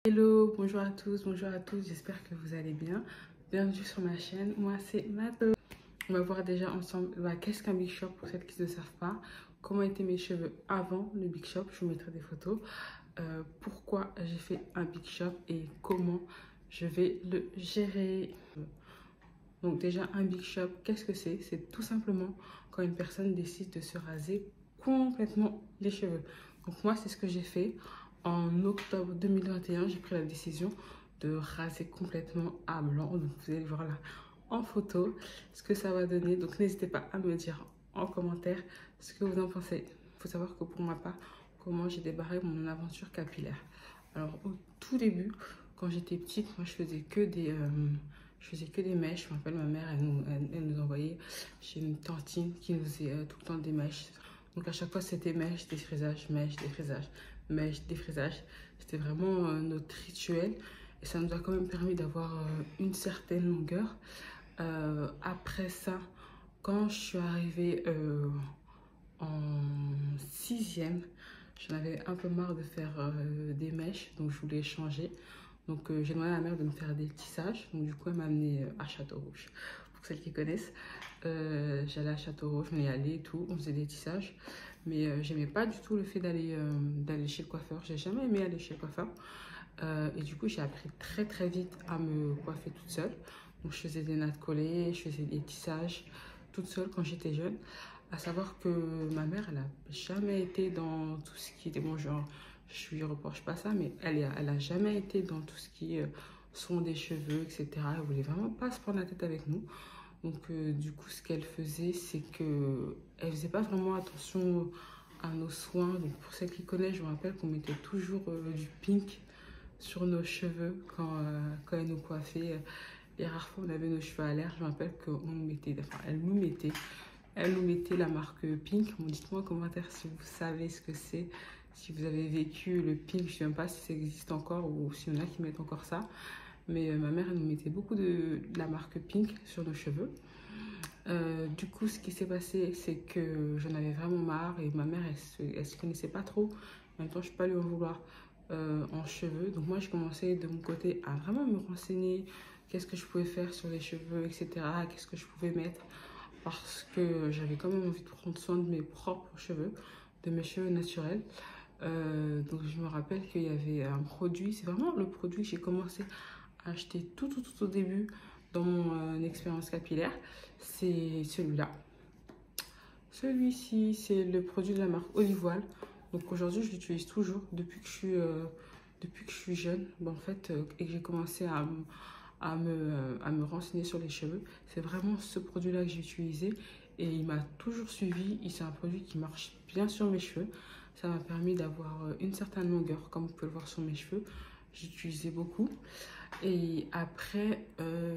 Hello, bonjour à tous, j'espère que vous allez bien. Bienvenue sur ma chaîne, moi c'est Mato. On va voir déjà ensemble qu'est-ce qu'un Big Shop pour celles qui ne savent pas. Comment étaient mes cheveux avant le Big Shop, je vous mettrai des photos. Pourquoi j'ai fait un Big Shop et comment je vais le gérer. Donc déjà un Big Shop, qu'est-ce que c'est? C'est tout simplement quand une personne décide de se raser complètement les cheveux. Donc moi c'est ce que j'ai fait. En octobre 2021, j'ai pris la décision de raser complètement à blanc. Donc vous allez voir là en photo ce que ça va donner. Donc n'hésitez pas à me dire en commentaire ce que vous en pensez. Il faut savoir que pour ma part, comment j'ai débarré mon aventure capillaire. Alors au tout début, quand j'étais petite, moi je faisais que des mèches. Je me rappelle, ma mère, elle nous envoyait chez une tantine qui nous faisait tout le temps des mèches. Donc à chaque fois, c'était mèche, défrisage, mèche, défrisage, mèche, défrisage. C'était vraiment notre rituel. Et ça nous a quand même permis d'avoir une certaine longueur. Après ça, quand je suis arrivée en sixième, j'en avais un peu marre de faire des mèches. Donc je voulais changer. Donc j'ai demandé à ma mère de me faire des tissages. Donc du coup, elle m'a amené à Château-Rouge. Pour celles qui connaissent, j'allais à Château-Rouge, on y allait et tout, on faisait des tissages. Mais j'aimais pas du tout le fait d'aller chez le coiffeur. J'ai jamais aimé aller chez le coiffeur. Et du coup, j'ai appris très vite à me coiffer toute seule. Donc je faisais des nattes collées, je faisais des tissages toute seule quand j'étais jeune. À savoir que ma mère, elle a jamais été dans tout ce qui était bon genre. Je lui reproche pas ça, mais elle a jamais été dans tout ce qui son des cheveux, etc. Elle voulait vraiment pas se prendre la tête avec nous. Donc du coup, ce qu'elle faisait, c'est que elle faisait pas vraiment attention à nos soins. Donc pour celles qui connaissent, je me rappelle qu'on mettait toujours du pink sur nos cheveux quand elle nous coiffait. Les rares fois où on avait nos cheveux à l'air, je me rappelle qu'on nous mettait, enfin elle nous mettait la marque Pink. Bon, dites-moi en commentaire si vous savez ce que c'est, si vous avez vécu le Pink. Je ne sais même pas si ça existe encore ou s'il y en a qui mettent encore ça. Mais ma mère, elle nous mettait beaucoup de la marque Pink sur nos cheveux. Du coup, ce qui s'est passé, c'est que j'en avais vraiment marre et ma mère, elle se connaissait pas trop. En même temps, je ne peux pas lui en vouloir en cheveux. Donc moi, je commençais de mon côté à vraiment me renseigner qu'est-ce que je pouvais faire sur les cheveux, etc. Qu'est-ce que je pouvais mettre parce que j'avais quand même envie de prendre soin de mes propres cheveux, de mes cheveux naturels. Donc je me rappelle qu'il y avait un produit, c'est vraiment le produit que j'ai commencé à acheter tout au début dans mon expérience capillaire, c'est celui-là. Celui-ci, c'est le produit de la marque Olive Oil. Donc aujourd'hui, je l'utilise toujours depuis que je suis jeune. Bon, en fait, et que j'ai commencé à me renseigner sur les cheveux. C'est vraiment ce produit-là que j'ai utilisé et il m'a toujours suivi. C'est un produit qui marche bien sur mes cheveux. Ça m'a permis d'avoir une certaine longueur, comme vous pouvez le voir sur mes cheveux. J'utilisais beaucoup. Et après,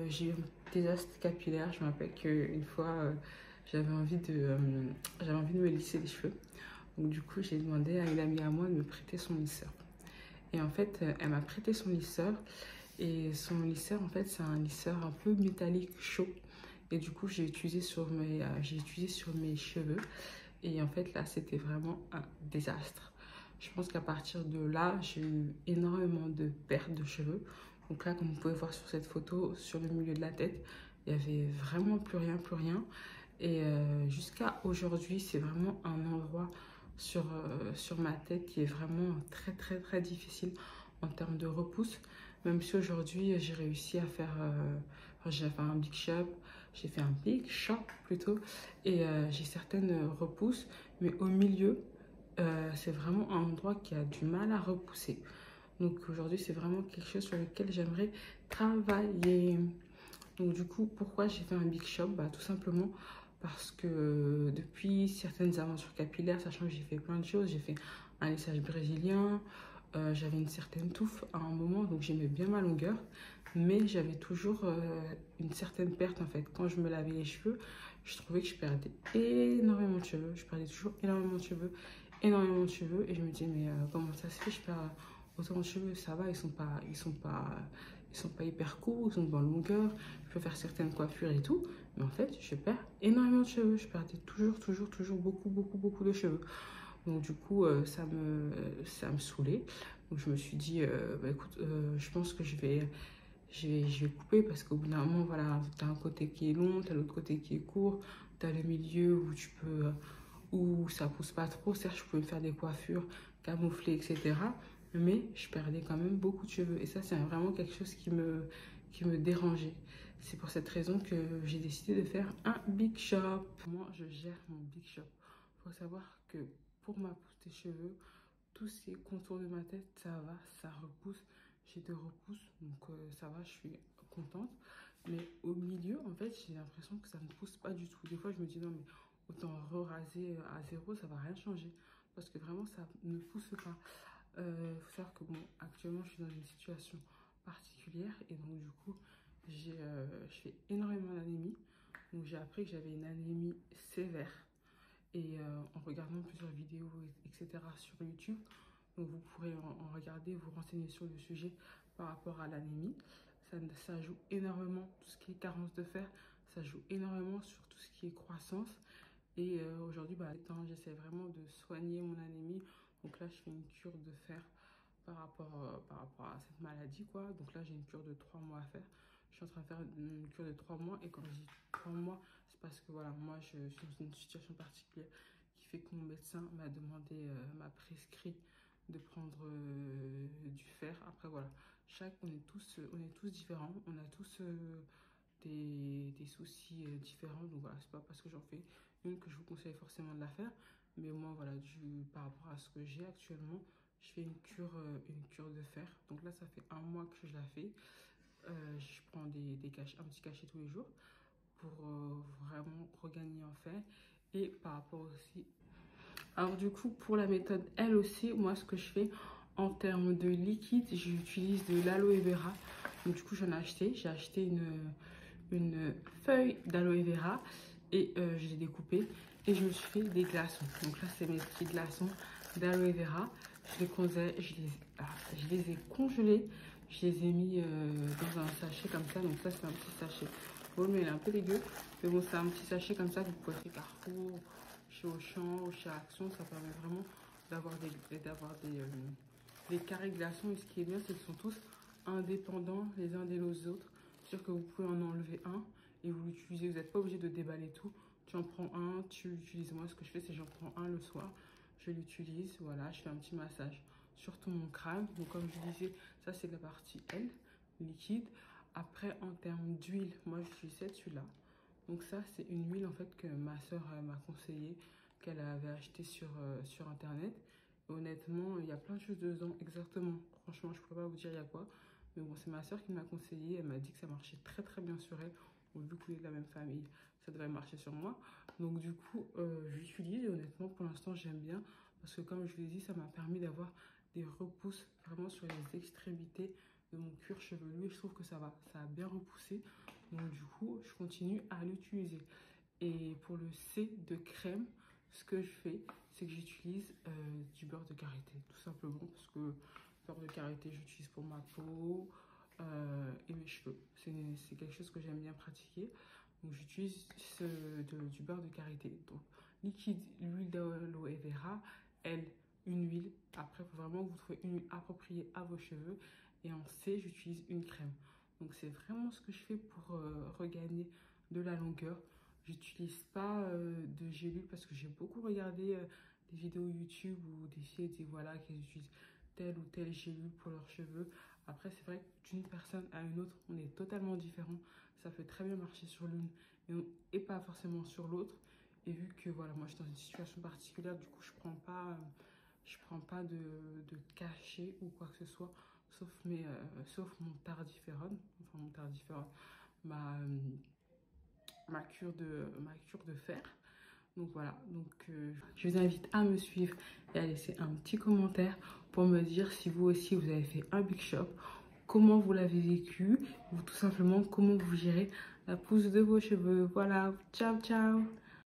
j'ai eu un désastre capillaire. Je me rappelle qu'une fois, j'avais envie de me lisser les cheveux. Donc du coup, j'ai demandé à une amie à moi de me prêter son lisseur. Et en fait, elle m'a prêté son lisseur. Et son lisseur, en fait, c'est un lisseur un peu métallique chaud. Et du coup, j'ai utilisé sur mes cheveux. Et en fait, là, c'était vraiment un désastre. Je pense qu'à partir de là, j'ai eu énormément de pertes de cheveux. Donc là, comme vous pouvez voir sur cette photo, sur le milieu de la tête, il n'y avait vraiment plus rien, plus rien. Et jusqu'à aujourd'hui, c'est vraiment un endroit sur ma tête qui est vraiment très difficile en termes de repousse. Même si aujourd'hui, j'ai réussi à faire... j'ai fait un big shop, j'ai fait un big shop plutôt. Et j'ai certaines repousses, mais au milieu, c'est vraiment un endroit qui a du mal à repousser. Donc aujourd'hui, c'est vraiment quelque chose sur lequel j'aimerais travailler. Donc du coup, pourquoi j'ai fait un big shop? Tout simplement parce que depuis certaines aventures capillaires, sachant que j'ai fait plein de choses, j'ai fait un lissage brésilien, j'avais une certaine touffe à un moment, donc j'aimais bien ma longueur, mais j'avais toujours une certaine perte en fait. Quand je me lavais les cheveux, je trouvais que je perdais énormément de cheveux, je perdais toujours énormément de cheveux, et je me disais mais comment ça se fait, je perds autant de cheveux? Ça va, ils sont pas hyper courts, ils sont de bonne longueur, je peux faire certaines coiffures et tout, mais en fait je perds énormément de cheveux, je perdais toujours beaucoup de cheveux. Donc du coup ça me saoulait. Donc je me suis dit, bah, écoute, je pense que je vais couper parce qu'au bout d'un moment, voilà, tu as un côté qui est long, tu as l'autre côté qui est court, tu as le milieu où tu peux, où ça pousse pas trop. Certes, je pouvais me faire des coiffures camouflées, etc. Mais je perdais quand même beaucoup de cheveux. Et ça, c'est vraiment quelque chose qui me dérangeait. C'est pour cette raison que j'ai décidé de faire un big shop. Moi, je gère mon big shop. Il faut savoir que pour ma pousse des cheveux, tout ce qui est contour de ma tête, ça va, ça repousse. J'ai des repousses, donc ça va, je suis contente. Mais au milieu, en fait, j'ai l'impression que ça ne pousse pas du tout. Des fois, je me dis non, mais autant re-raser à zéro, ça va rien changer. Parce que vraiment, ça ne pousse pas. Faut savoir que bon, actuellement, je suis dans une situation particulière. Et donc, du coup, je fais énormément d'anémie. Donc, j'ai appris que j'avais une anémie sévère. Et en regardant plusieurs vidéos, etc. sur YouTube, donc vous pourrez en regarder, vous renseigner sur le sujet par rapport à l'anémie. Ça joue énormément tout ce qui est carence de fer, ça joue énormément sur tout ce qui est croissance. Et aujourd'hui, bah, j'essaie vraiment de soigner mon anémie. Donc là, je fais une cure de fer par rapport à cette maladie, quoi. Donc là, j'ai une cure de 3 mois à faire. Je suis en train de faire une cure de 3 mois. Et quand je dis 3 mois, c'est parce que voilà, moi, je suis dans une situation particulière qui fait que mon médecin m'a demandé, m'a prescrit de prendre du fer. Après, voilà, on est tous différents. On a tous des soucis différents. Donc voilà, c'est pas parce que j'en fais une que je vous conseille forcément de la faire. Mais moi, voilà, par rapport à ce que j'ai actuellement, je fais une cure de fer. Donc là, ça fait 1 mois que je la fais. Je prends un petit cachet tous les jours pour vraiment regagner en fer. Et par rapport aussi... Alors du coup, pour la méthode, elle aussi, moi, ce que je fais en termes de liquide, j'utilise de l'aloe vera. Donc du coup, j'en ai acheté. J'ai acheté une feuille d'aloe vera et je l'ai découpée. Et je me suis fait des glaçons. Donc là, c'est mes petits glaçons d'aloe vera. Je les ai congelés. Je les ai mis dans un sachet comme ça. Donc ça, c'est un petit sachet. Bon, mais il est un peu dégueu. Mais bon, c'est un petit sachet comme ça que vous pouvez faire Carrefour, chez Auchan, chez Action. Ça permet vraiment d'avoir des carrés glaçons. Et ce qui est bien, c'est qu'ils sont tous indépendants les uns des autres. C'est-à-dire que vous pouvez en enlever un et vous l'utilisez. Vous n'êtes pas obligé de déballer tout. Tu en prends un, tu l'utilises. Moi, ce que je fais, c'est j'en prends un le soir. Je l'utilise, voilà, je fais un petit massage sur tout mon crâne. Donc, comme je disais, ça, c'est la partie L, liquide. Après, en termes d'huile, moi, j'utilise cette huile-là. Donc, ça, c'est une huile, en fait, que ma soeur m'a conseillé, qu'elle avait acheté sur Internet. Et honnêtement, il y a plein de choses dedans, exactement. Franchement, je ne peux pas vous dire il y a quoi. Mais bon, c'est ma soeur qui m'a conseillé. Elle m'a dit que ça marchait très, très bien sur elle. Bon, vu qu'on est de la même famille, ça devrait marcher sur moi. Donc du coup, j'utilise et honnêtement, pour l'instant, j'aime bien. Parce que comme je vous l'ai dit, ça m'a permis d'avoir des repousses vraiment sur les extrémités de mon cuir chevelu. Et je trouve que ça a bien repoussé. Donc du coup, je continue à l'utiliser. Et pour le C de crème, ce que je fais, c'est que j'utilise du beurre de karité. Tout simplement parce que le beurre de karité, j'utilise pour ma peau et mes cheveux. C'est quelque chose que j'aime bien pratiquer. Donc j'utilise du beurre de karité. Donc liquide, l'huile d'aloe vera, elle, une huile. Après, il faut vraiment que vous trouviez une huile appropriée à vos cheveux. Et en C, j'utilise une crème. Donc c'est vraiment ce que je fais pour regagner de la longueur. J'utilise pas de gélule parce que j'ai beaucoup regardé des vidéos YouTube où des filles disaient voilà qu'elles utilisent telle ou telle gélule pour leurs cheveux. Après, c'est vrai que d'une personne à une autre, on est totalement différent. Ça peut très bien marcher sur l'une et pas forcément sur l'autre. Et vu que voilà, moi je suis dans une situation particulière, du coup je prends pas de cachet ou quoi que ce soit, sauf mon tardiférone, enfin mon tardiférone, ma cure de fer. Donc voilà, donc je vous invite à me suivre et à laisser un petit commentaire pour me dire si vous aussi vous avez fait un big shop, comment vous l'avez vécu, ou tout simplement comment vous gérez la pousse de vos cheveux. Voilà, ciao ciao.